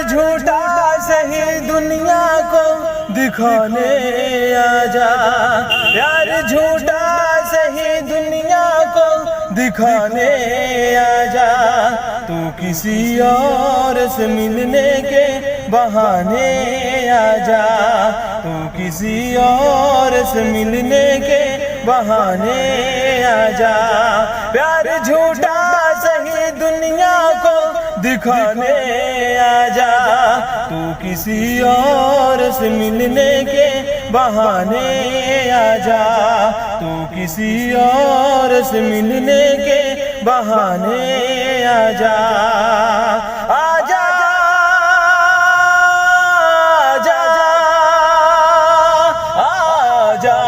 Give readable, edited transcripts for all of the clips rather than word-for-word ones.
جھوٹا سہی دنیا کو دکھانے آجا، پیار جھوٹا سہی دنیا کو دکھانے آجا، تو کسی اور سے ملنے کے بہانے آجا، تو کسی اور سے ملنے کے بہانے آجا، پیار جھوٹا سہی دنیا کو دکھانے آجا، تو کسی اور سے ملنے کے بہانے آجا، تو کسی اور سے ملنے کے بہانے آجا، آجا آجا آجا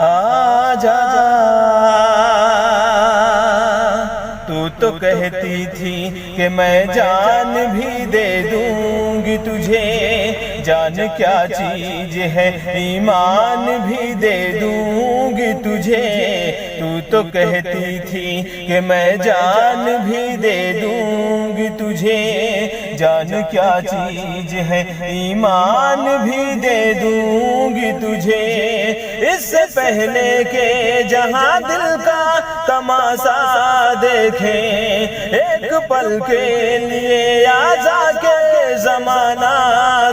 آجا۔ تو کہتی تھی کہ میں جان بھی دے دوں گی تجھے، جان کیا چیز ہے ایمان بھی دے دوں گی تجھے، تو کہتی تھی کہ میں جان بھی دے دوں گی تجھے، جان کیا چیز ہے ایمان بھی دے دوں گی تجھے، اس سے پہلے کہ جہاں دل کا تماشا دیکھیں، ایک پل کے لیے آزا کے زمانہ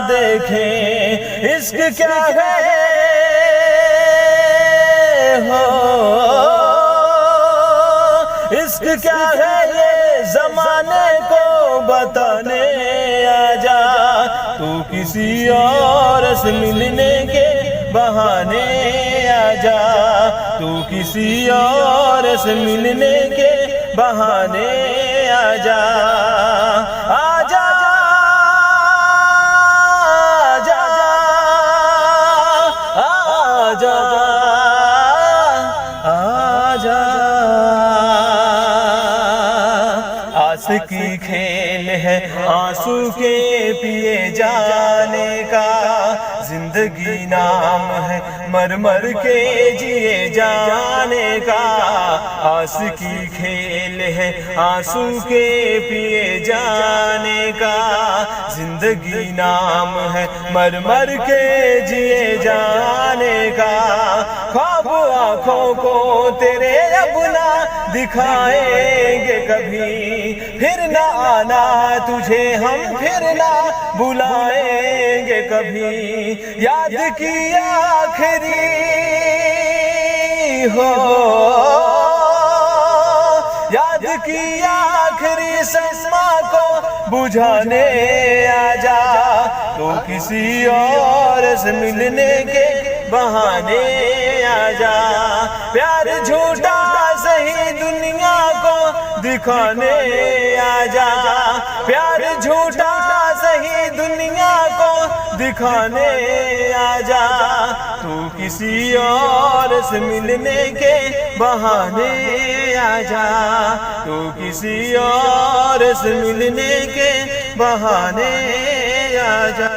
دیکھیں، عشق کیا ہے ہو، عشق کیا ہے یہ زمانے کو بتانے آجا، تو کسی اور سے ملنے کے بہانے آجا، تو کسی اور سے ملنے کے بہانے آجا، آجا آجا آجا۔ آسکی کھیل ہے آنسو کے پیے جانے کا، زندگی نام ہے مر مر کے جیے جانے کا، آسکی کھیل ہے آنسو کے پیے جانے کا، زندگی نام ہے مر مر کے جیے جانے کا، خواب آنکھوں کو تیرے اب نہ دکھائیں گے کبھی، پھر نہ آنا تجھے ہم پھر نہ بلائیں گے کبھی، یاد کی آخری ہو، یاد کی آخری شمع کو بجھانے آجا، تو کسی اور سے ملنے کے بہانے آجا، پیار جھوٹا سہی دنیا کو دکھانے آجا، پیار جھوٹا سہی دنیا کو دکھانے آجا، تو کسی اور سے ملنے کے بہانے آجا، تو کسی اور سے ملنے کے بہانے آجا۔